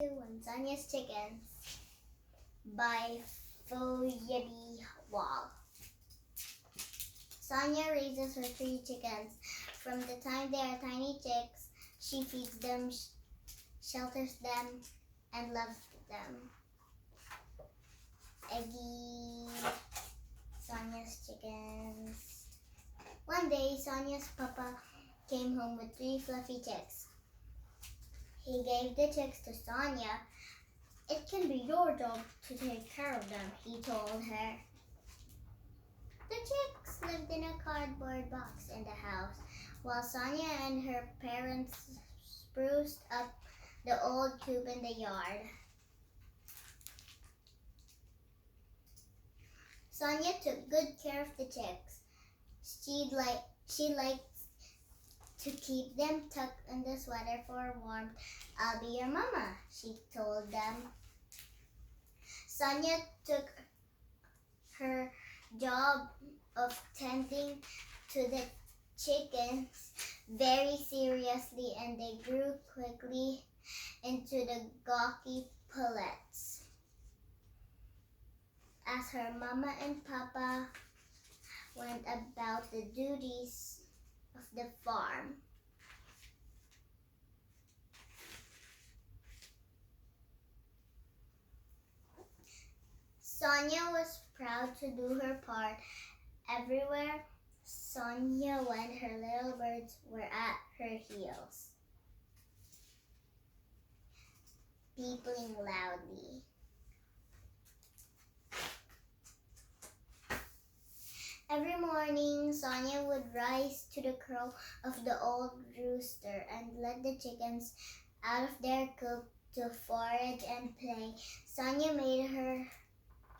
And Sonya's Chickens by Phoebe Wahl. Sonya raises her 3 chickens. From the time they are tiny chicks, she feeds them, shelters them, and loves them. Eggy, Sonya's chickens. One day, Sonya's papa came home with 3 fluffy chicks. He gave the chicks to Sonya. "It can be your job to take care of them," he told her. The chicks lived in a cardboard box in the house, while Sonya and her parents spruced up the old coop in the yard. Sonya took good care of the chicks. She liked to keep them tucked in the sweater for warmth. "I'll be your mama," she told them. Sonya took her job of tending to the chickens very seriously, and they grew quickly into the gawky pullets. As her mama and papa went about the duties of the farm, Sonya was proud to do her part. Everywhere Sonya went, her little birds were at her heels, peeping loudly. Every morning, Sonya would rise to the crow of the old rooster and let the chickens out of their coop to forage and play. Sonya made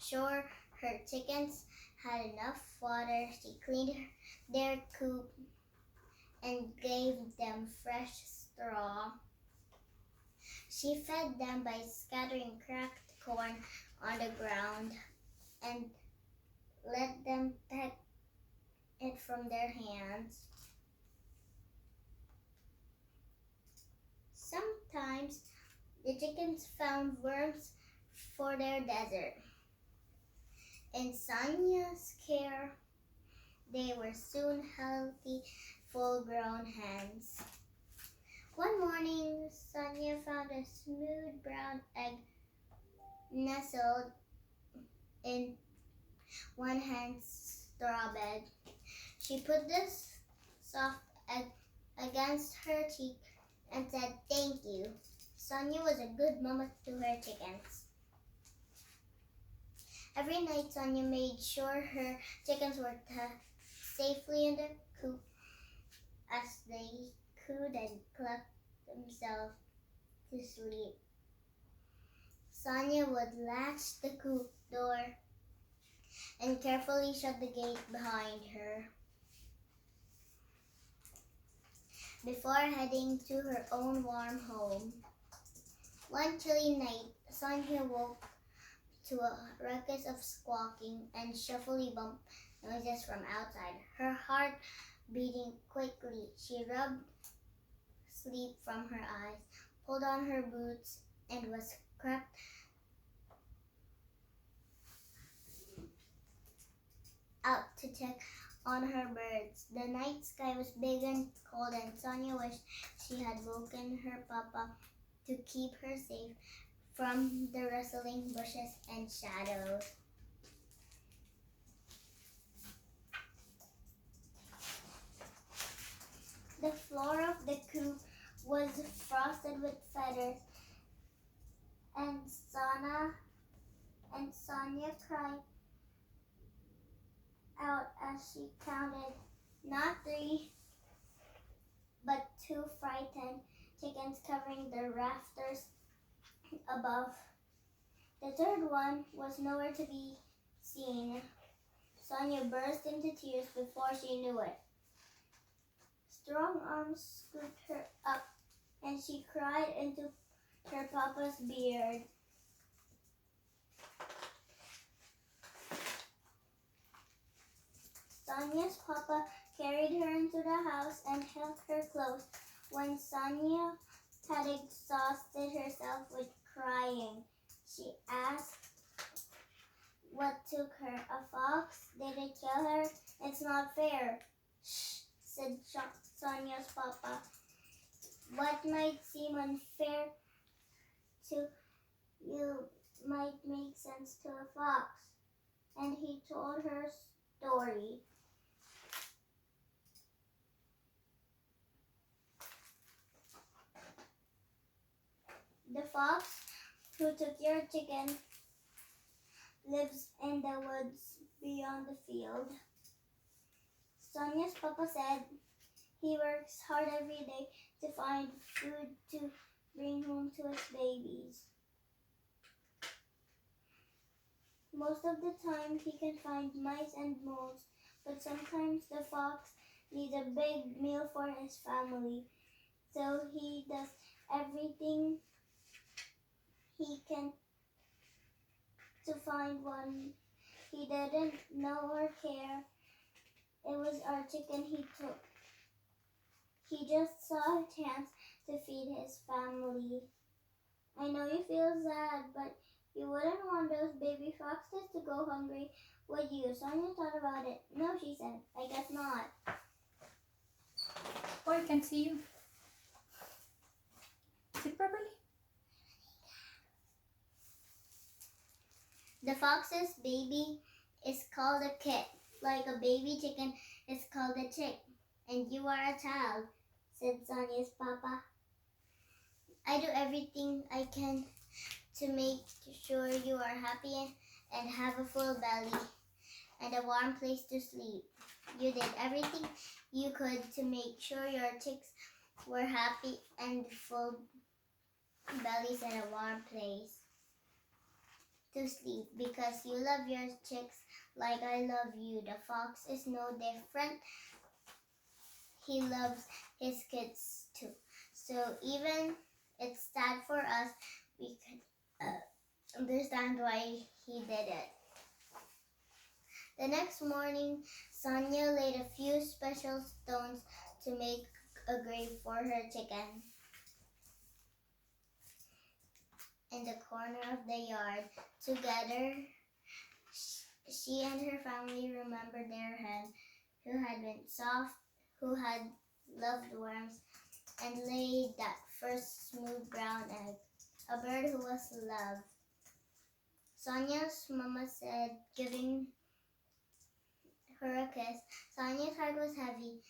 sure her chickens had enough water. She cleaned their coop and gave them fresh straw. She fed them by scattering cracked corn on the ground and let them peck it from their hands. Sometimes the chickens found worms for their dessert. In Sonya's care, they were soon healthy, full-grown hens. One morning, Sonya found a smooth brown egg nestled in one hen's straw bed. She put this soft egg against her cheek and said, "Thank you." Sonya was a good mama to her chickens. Every night, Sonya made sure her chickens were tucked safely in the coop as they cooed and clucked themselves to sleep. Sonya would latch the coop door and carefully shut the gate behind her. Before heading to her own warm home. One chilly night, Sonya woke to a ruckus of squawking and shuffly bump noises from outside. Her heart beating quickly, she rubbed sleep from her eyes, pulled on her boots, and was crept out to check on her birds. The night sky was big and cold, and Sonya wished she had woken her papa to keep her safe from the rustling bushes and shadows. The floor of the coop was frosted with feathers, and Sonya cried out as she counted not 3, but 2 frightened chickens covering the rafters above. The third one was nowhere to be seen. Sonya burst into tears before she knew it. Strong arms scooped her up, and she cried into her papa's beard. Sonya's papa carried her into the house and held her close. When Sonya had exhausted herself with She asked what took her. A fox? Did it kill her? It's not fair. Shh, said Sonia's papa. What might seem unfair to you might make sense to a fox. And he told her story. The fox who took your chicken lives in the woods beyond the field. Sonia's papa said he works hard every day to find food to bring home to his babies. Most of the time he can find mice and moles, but sometimes the fox needs a big meal for his family. So he does everything he can to find one. He didn't know or care. It was our chicken he took. He just saw a chance to feed his family. I know you feel sad, but you wouldn't want those baby foxes to go hungry, would you? Sonya thought about it. No, she said. I guess not. Oh, I can see you. Sit properly. The fox's baby is called a kit, like a baby chicken is called a chick. And you are a child, said Sonya's papa. I do everything I can to make sure you are happy and have a full belly and a warm place to sleep. You did everything you could to make sure your chicks were happy and full bellies and a warm place to sleep because you love your chicks like I love you. The fox is no different. He loves his kids too. So even it's sad for us, we can understand why he did it. The next morning, Sonya laid a few special stones to make a grave for her chicken. In the corner of the yard, together, she and her family remembered their hen, who had been soft, who had loved worms, and laid that first smooth brown egg, a bird who was loved. Sonya's mama said, giving her a kiss. Sonya's heart was heavy,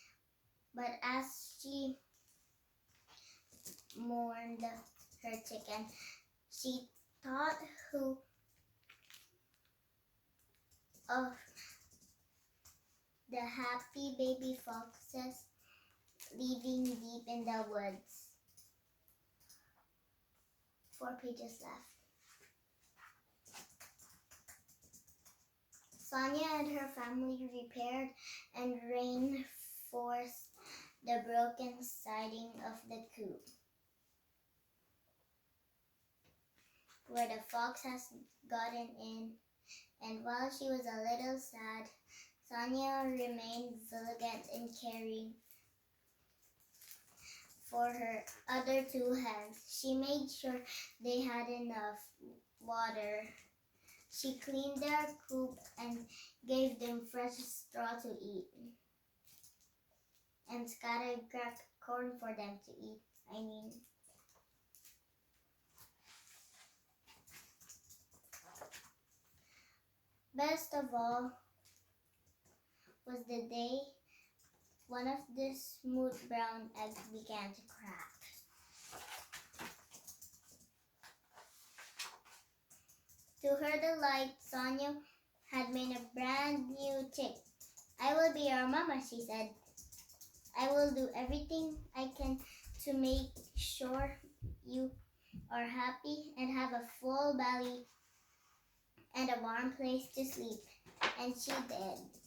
but as she mourned her chicken, she thought of the happy baby foxes living deep in the woods. 4 pages left. Sonya and her family repaired and reinforced the broken siding of the coop, where the fox has gotten in, and while she was a little sad, Sonya remained vigilant in caring for her other 2 hens. She made sure they had enough water. She cleaned their coop and gave them fresh straw to eat, and scattered cracked corn for them to eat. Best of all was the day one of the smooth brown eggs began to crack. To her delight, Sonya had made a brand new chick. I will be your mama, she said. I will do everything I can to make sure you are happy and have a full belly and a warm place to sleep. And she did.